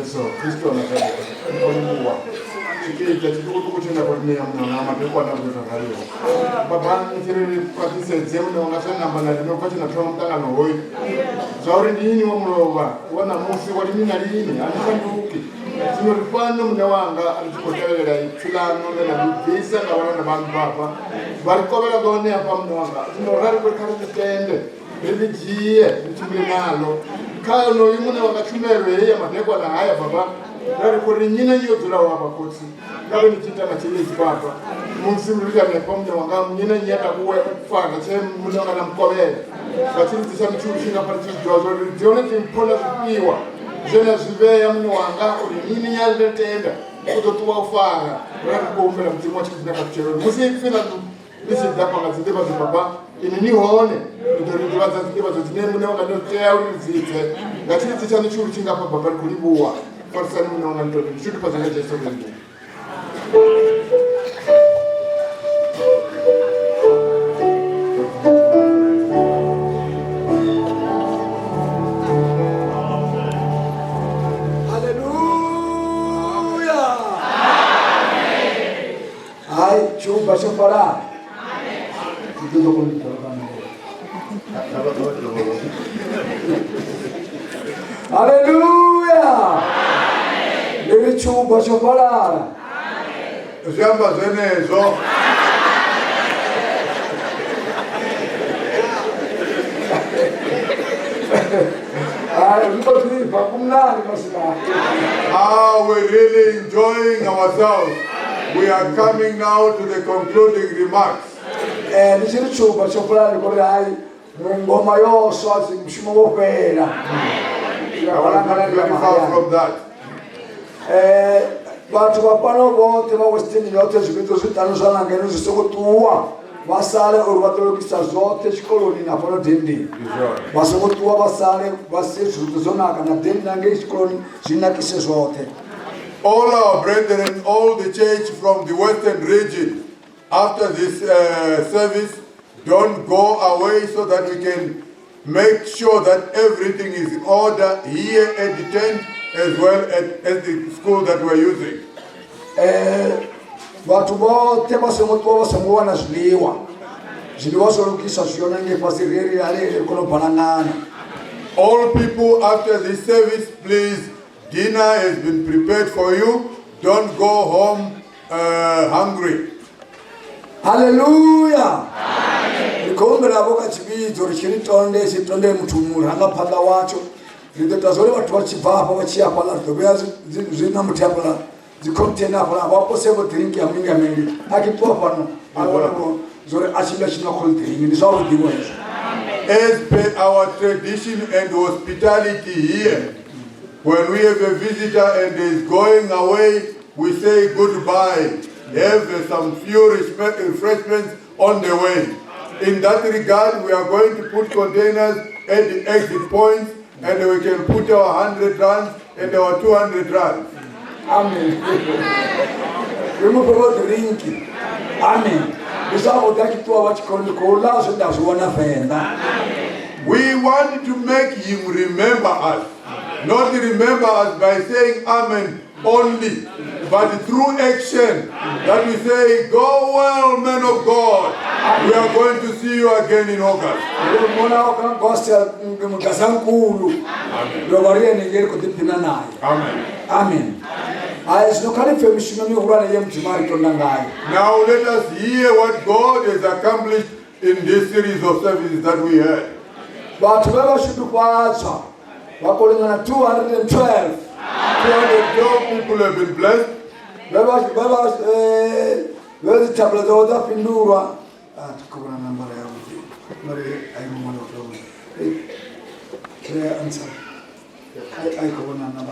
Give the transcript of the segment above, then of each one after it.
Yesu Kristo anataka kuongoa kile kitu kwa nia mna mapeko na kutakario baba nitiri practice zemu na unasema namba na ndio kwa tuna tuna mtangano hoi zauri nini wa mroba wana musi wali nini na nini anafanduki sino rifano mnawanga alikotelera itulano na bibisa na wana bantu baba barikobera gone hapa mnawanga sino rari kwa kare tende bibijiye bituminalo kano yimune wakachumerwe ya mapeko na haya baba Dari kuri nyina yodula wapa kotsi ngabe nichita machilezi baba munsimulika nepomnya wanga nyina nyata kuwe fana che munanga na mkobele lakini tisamchushina parti jozo dione timpona kupiwa jena zive ya mni wanga uri nyini nyalde tenda kutotuwa ufara rari kuumbela mtimwa chikina kakuchero musifina nisi dapa ngazideba zibaba ini ni hone ndoridibaza zideba zidine mune wanga notea uri zite lakini tisamchushina papa bari kulibuwa Forse non hanno riuscito a fare questo video. Alleluia! Amen! Hai, ciuba farà. Amen! Tutto con il Alleluia! Deve chuba chocolate. Siamo zenezo. We're really enjoying ourselves. We are coming now to the concluding remarks. Nishiri chuba chocolate kore hai ngoma yoso asimshimo wopera. I want to very far from that. But wapano wote wa westini yote zibito zitano sana ngeno zisokotuwa basale urwatolokisa zote shikoloni na pono dendi basokotuwa basale basisu zona kana dendi nange shikoloni zinakise zote. All our brethren, all the church from the western region, after this service, don't go away so that we can make sure that everything is in order here at the tent as well as the school that we're using. Watu wote basomotuwa basomuwa na ziliwa solukisa ziona nge pasiriri yale kono panangana. All people after this service, please, dinner has been prepared for you. Don't go home hungry. Hallelujah. Nikombe na boka chibizo rishiritonde sitonde mtumura hanga panda wacho ndetazole watu wachivapa wachiapa la tobea zina mutapala zikontainer pala wapo sebo drink ya mingi ameli akipoa pano aloko zore ashinda shina drink ni sawa diwo. As per our tradition and hospitality here, when we have a visitor and is going away, we say goodbye. Have some few refreshments on the way. In that regard, we are going to put containers at the exit points, and we can put our 100 rands and our 200 rands. Amen. Remove drinking. Amen. We want to make him remember us. Not remember us by saying amen only, but through action that we say, go well, men of God. We are going to see you again in August. Amen. Amen. Now let us hear what God has accomplished in this series of services that we had. But whoever should be quiet, 212 people have been blessed. Where's the tablet order? Pindura. Answer. I go on number.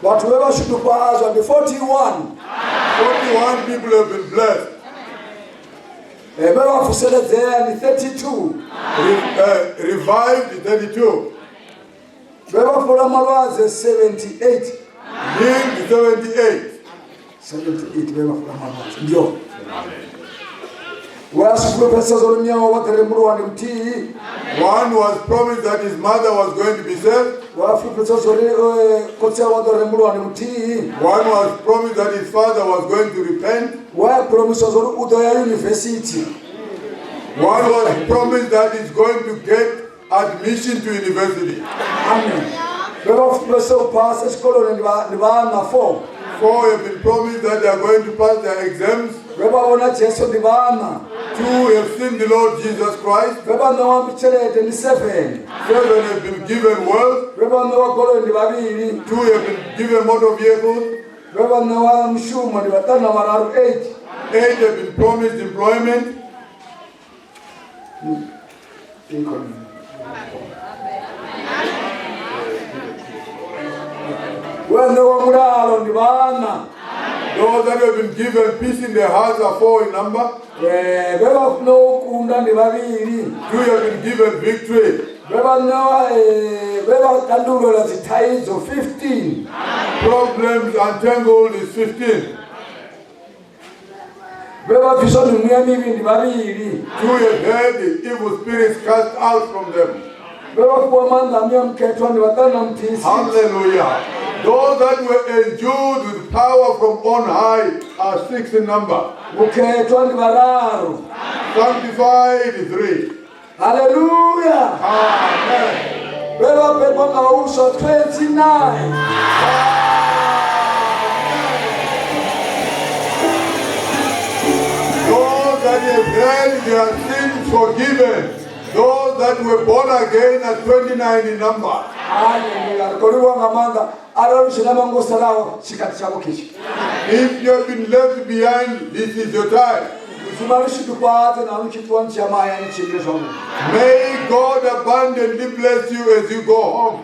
But whoever should pass on the 41 people have been blessed. Remember for said there the 32. Revived 32. Remember for Amawaze 78. Healed 78. 78 remember for Amawaze. Yo. One was promised that his mother was going to be saved. One was promised that his father was going to repent. One was promised that he's going to get admission to university. Amen. 4 have been promised that they are going to pass their exams. 2 have seen the Lord Jesus Christ. 7 have been given wealth. 2 have been given motor vehicles. 8 have been promised employment. Those that have been given peace in their hearts are 4 in number. 2 have been given victory. Problems untangled is 15. 2 have had the evil spirits cast out from them. Hallelujah. Those that were endued with power from on high are 6 in number. Sanctified is 3. Hallelujah. Amen. Those that have had their sins forgiven. Those that were born again are 29 in number. If you have been left behind, this is your time. May God abundantly bless you as you go home.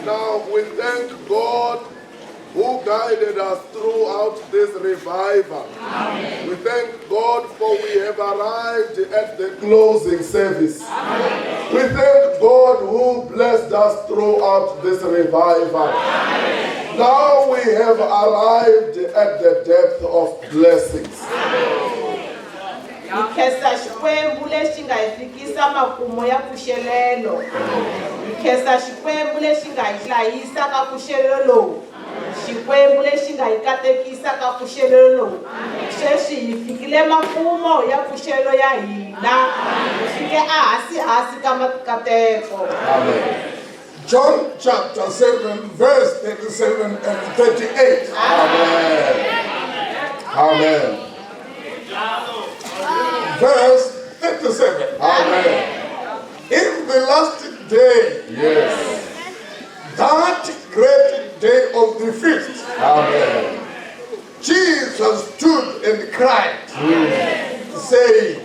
Now we thank God who guided us throughout this revival. We thank God for we have arrived at the closing service. We thank God who blessed us throughout this revival. Now we have arrived at the depth of blessings. Ikhesa xikwembu lexi nga hi fikisa makumo ya pfuxelelo. Ikhesa xikwembu lexi nga hi hlayisa ka pfuxelelo lowu. Xikwembu lexi nga hi katekisa ka pfuxelelo lowu. Sweswi hi fikile makumo ya pfuxelelo ya hina. Hi fike ahasi ka makateko. John chapter 7 verse 37 and 38. Amen. Amen. Verse 37. Amen. In the last day, Yes. that great day of the feast, Amen. Jesus stood and cried, saying,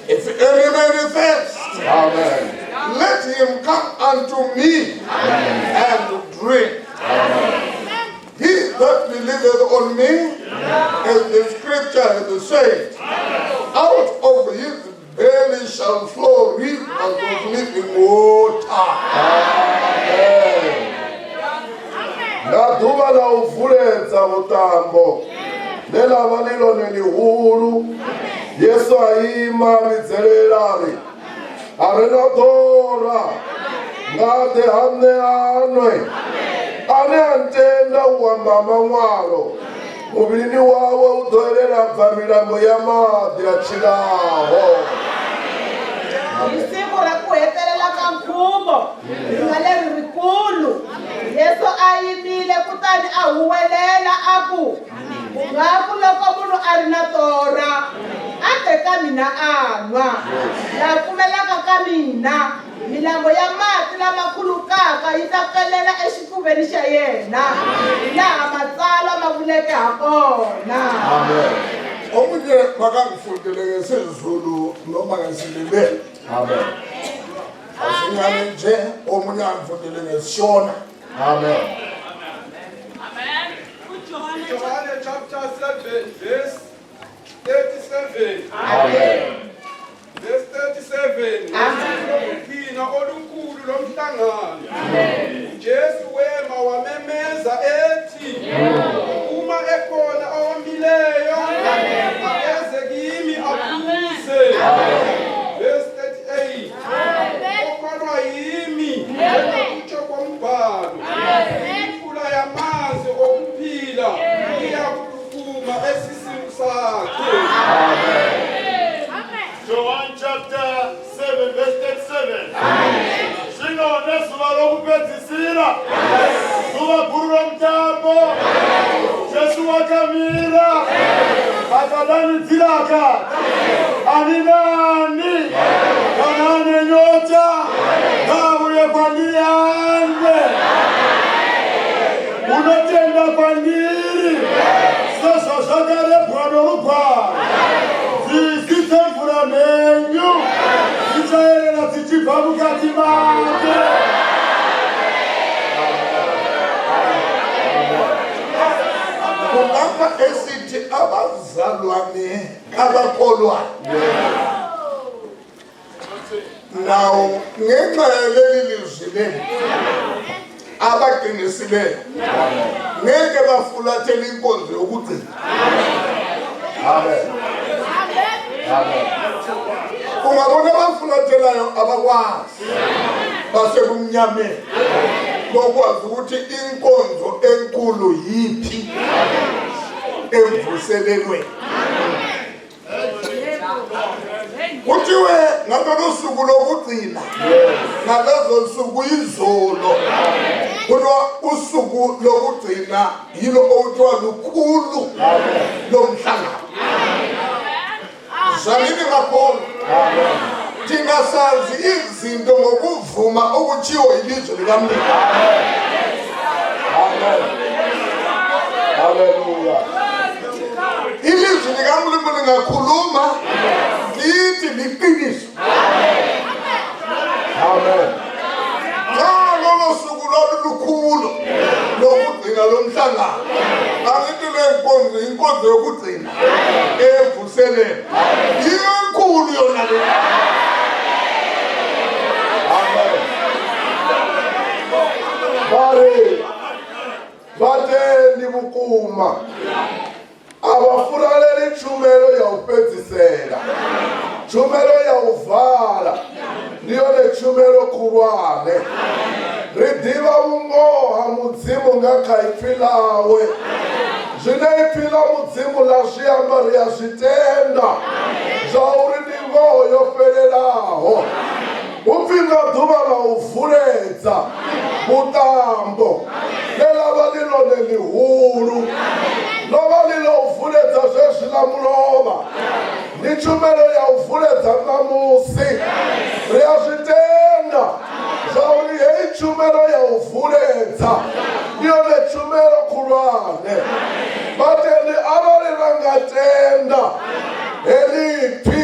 if any man thirst, Amen. let him come unto me and drink. He that believeth on me, as the scripture hath said, out of his belly shall flow rivers of living water. Amen. Ndaduva la uvuletsa mutambo. Lela valilo nelihulu. Yesu ayima midzelelani. Arena dora. ngade hamne anwe ane antenda uamba manwalo mubili wawe udoerera bva milambo ya madi achiraho. Risimu ra ku hetelela ka nkhuvo ri nga leri rikulu. Yesu a yimile kutani a huwelela a ku ngaku loko munhu a ri na torha a teka mina a nwa laha pfumelaka ka mina milambo ya mati lama khulukaka yi ta kelela exifuveni xa yena laha matsalwa ma vuleke ha kona. Omunye makangifundele ngesizulu noma ngesilibele. Amen. Asingane nje omunye angifundele ngesishona. Amen. John chapter 7, verse 37. Amen. Verse 37. Ukuphina olukhulu lomhlangano. Jesu wema wamemeza ethi, uma ekhona owomileyo, akeze kimi aphuze. Verse 38. Okholwa yimi, kutsho kombhalo. Imfula yamanzi okuphila iyakuphuma esiswini sakhe. John chapter 7 verse 37. Sinone zuva lokupedzisira. Zuva guru romutambo. Jesu wakamira. Akadanidzira akati, ani nani kana ane nyota ngauye kwandiri amwe. Unotenda kwandiri sezvo zvakarebwa norugwaro. Zvisitse mvura mhenyu dzichaerera dzichibva mukati make. Kulapha esithi abazalwane abakholwa. Now ngenxa yaleli lizwi leli abaqinisile ngeke bafulathela inkonzo yokugcina. Amen. Amen. Ungabona abafulathelayo abakwazi basebumnyameni bokwazi ukuthi inkonzo enkulu yiphi emvuselelweni. Kuthiwe ngalolu suku lokugcina ngalezo suku izolo kuthiwa usuku lokugcina yilo okuthiwa lukhulu lomhlangano. Zalini kakhulu tingasazi izinto ngokuvuma okutshiwo ilizwi likaMlungu. Amen. Hallelujah. Ilizwi likaMlungu lingakhuluma lithi liqiniso. Amen. Lolo suku lukhulu lokugcina lomhlangano angithi le inkonzo yokugcina evuseleni inkulu yona le. Amen. Bateni bukuma abafuralela itshumelo yawupedzisela tshumelo yawuvala ndiyo letshumelo khulwane ri diva vungoha mudzimu nga kha ipfi lawe zwine ipfi la mudzimu la zwiamba ri ya zwitenda zwauri ndi ngoho yo fhelelaho upfi nga ḓuvha la u vuledza vhuṱambo ḽeḽavha ḽi ḽone ḽihulu ḽovha ḽi ḽa u vuledza zwezwi ḽa mulovha ndi tshumelo ya u vuledza ṋamusi ri a zwitenda zwauri heyi tshumelo ya u vuledza ndi yone tshumelo khulwane. Bateni arali ra nga tenda heḽi pfi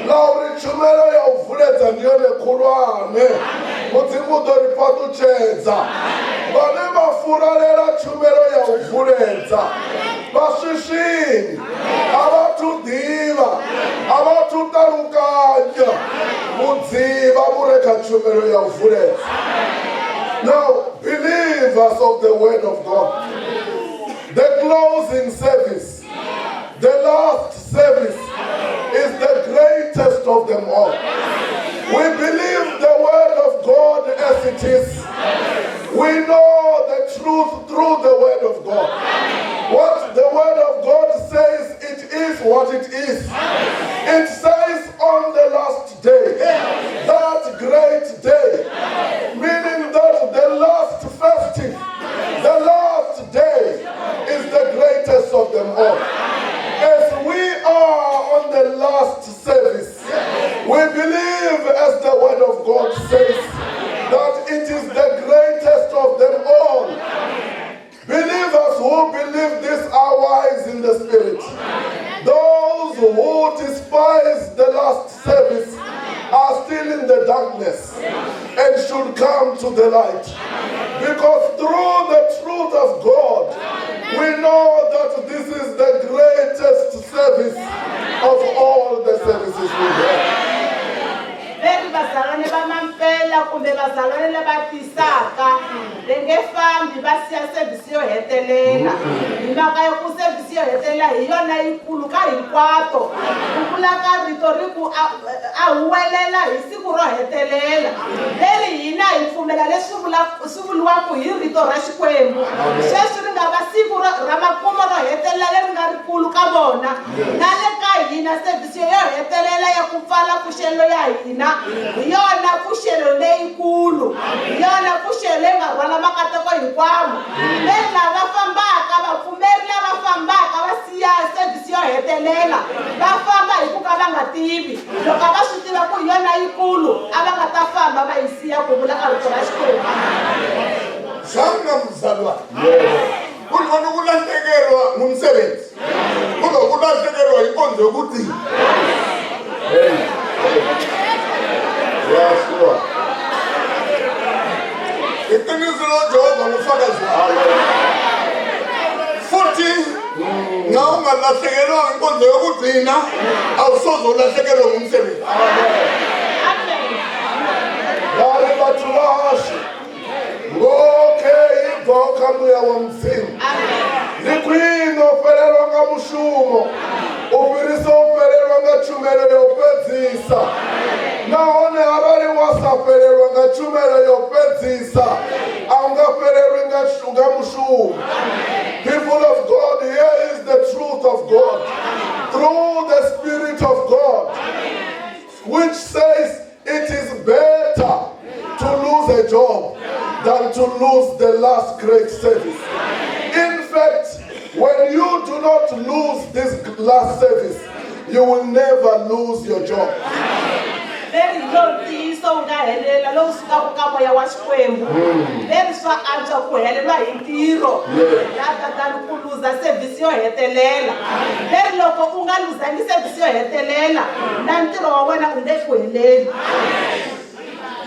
la uri tshumelo ya u vuledza ndi yone khulwane mudzimu ḓo ri fhaṱutshedza vhane vha furalela tshumelo ya u vuledza vaswishini a vhathu ḓivha a vhathu ṱalukanya mudzivha mu re kha tshumelo ya u vuledza. Now believers of the word of God, the closing service, the last service is the greatest of them all. We believe the word of God as it We know the truth through the Word of God. What the Word of God says, it is what it is. It says on the last day, that great day, meaning that the last festive, the last day is the greatest of them all. As we are on the last service, we believe, as the Word of God says, that it is the greatest of them all. Believers who believe this are wise in the Spirit. Those who despise the last service are still in the darkness and should come to the light. Because through the truth of God, we know that this is the greatest service of all the services we have. Veri bazalwane bamampela kumbe bazalwane labatisaka lengefambi basiya service yo hetelela imhaka yo ku service yo hetelela hi yona yikulu ka hinkwato ku vula ka rito ri ku a huwelela hi siku ro hetelela leri hina hi pfumela leswi swi vuliwaku hi rito ra Xikwembu sweswi ri nga va siku ra makumo ro hetelela leri nga rikulu ka vona na le ka hina service yo hetelela ya ku pfala pfuxelo ya hina yona pfuxelo leyikulu yona pfuxelo leyi nga rhwala makateko hinkwawo leyi lava fambaka vapfumeri lava fambaka va siya service yo hetelela va famba hi ku ka va nga tivi loko va swi tiva ku yona yikulu a va nga ta famba va yi siya ku vula ka rito ra Xikwembu. Xana mzalwane kunjani ukulahlekelwa ngumsebenzi kunokulahlekelwa inkonzo yokugcina. Yes, Lord. Iqiniso loJehova ngufakazi walo. Futhi na ungalahlekelwa inkonzo yokugcina awusoze ulahlekelwe ngumsebenzi. Amen. Bari bathu basho ngokhe ivoka mbuya wamsimu. Zikwino felelwa nga mushumo ufiriso ufelelwa nga tshumelo yo fhedzisa nahone arali wasa felelwa nga tshumelo yo fhedzisa a unga felelwi nga mushumo. People of God, here is the truth of God through the Spirit of God, which says it is better to lose a job than to lose the last great service. In fact, when you do not lose this last service, you will never lose your job. Leri ntiyiso nga helela lowu sukaka ka moya wa Xikwembu leri swa antswa ku heleriwa hi ntirho than ku luza service yo hetelela leri loko u nga luzangi service yo hetelela na ntirho wa wena u nge ku heleli.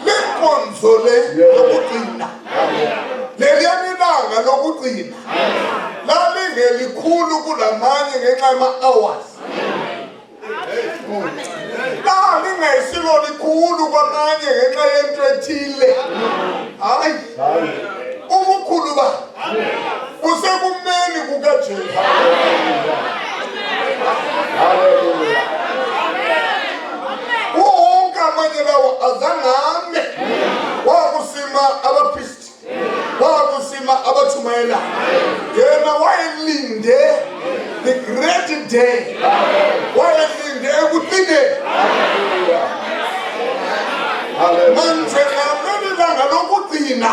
Lenkonzo le lokugcina leliya nilanga lokugcina lalingelikhulu kulamanye ngenxa yama-hours. Lingayisilo likhulu kwamanye ngenxa yento ethile. Hayi ubukhulu ba busekumeni kukaJesu. Haleluya. Wonke amanye lawo azangambe wakusima abaphristi wakusima abatshumayela yena wayelinde the great day wayelinde ekucineni. Manje ngameli langa lokugcina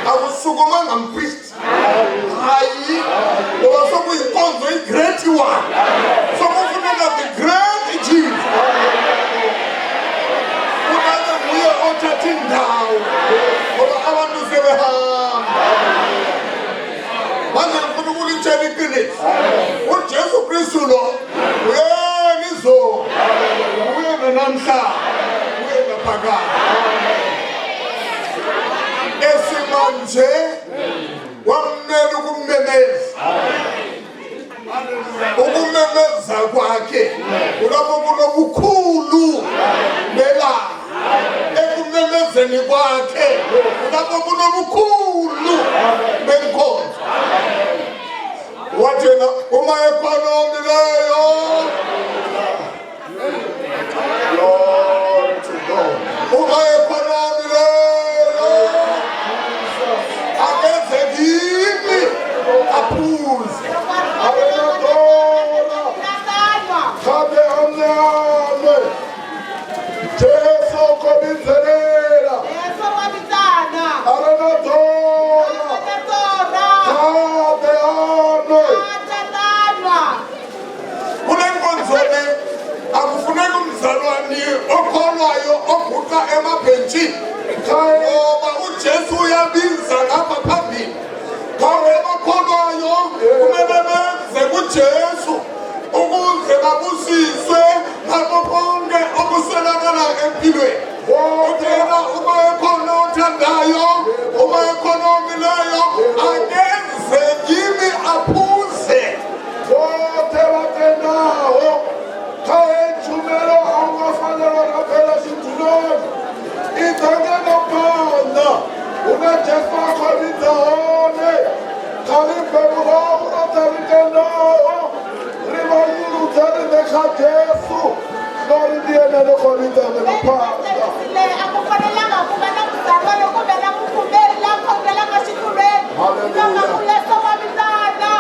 akusukumanga mphristi hayi ngoba sokuyinkonzo i-great one sokufuneka the great Jesus kunake nguye othatha indawo ngoba abantu sebehamba. Manje ngifuna ukulitshela iqiniso uJesu Kristu lo uyena izolo uyena namhla uyena phakade esimanje wamnela ukumemeza ukumemeza kwakhe kulapho kunobukhulu belanga ekumemezeni kwakhe kulapho kunobukhulu benkonzo. Wathi yena uma ephanomileyo Lord to God uma ephanomileyo akufuneka umzalwane okholwayo oguqa emabhentshini ngoba uJesu uyabiza ngapha phambili. Ngakho abakholwayo kumele benze kuJesu ukuze babusiswe ngakho konke okuswelakala empilweni. Utshela uma ekhona othandayo, uma ekhona omileyo, akenze kimi aphuze. Bonke batenawo Chumero angafanele ngaphela siduloni idonke nophanda unajesu akholidone khalibhekuho unotarikenawo rivaluluthani nekhajesu lorindiyena lekholidane nophanda akufanelanga kuba namzalwane kumbe namukhumbeli lakhongela ngaxitulweni inongakuleso mavitana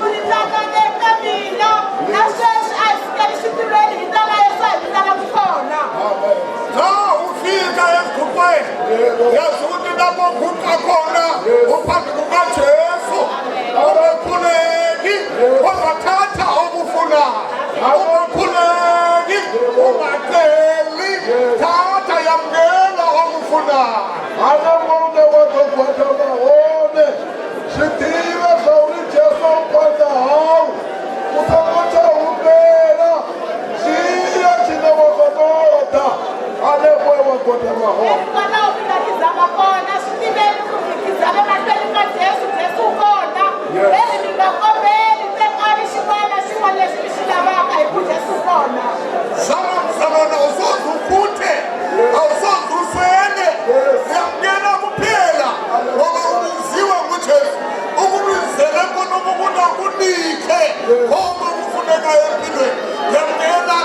kulitana nekamina nasweswi a hi fikeli xitulweni hi ndlela yesu a hi vitana kukhona ufika esigubweni yazi ukuthi lapho guqa khona uphambi kukajesu ungakhuleki uzathatha okufunayo ungakhuleki ungaceli thatha yamukela okufunayo Anamone wadokwata mahone Shitive sauri jesu ukwata hau Utakota ubela Shia chine wakodota Anemwe wakwata mahone Kona uvinakizama kona shitiveni kuvikizame mahlweni ka jesu kona leri mi nga kombeli tekani xin'wana xin'wana lexi mi xi lavaka hi ku jesu kona Samana usozukhuthe awusozusele yamukela kuphela ngoba ubiziwe ngujesu ukubizele khona ukuna kunike konke okufuneka empilweni yamukela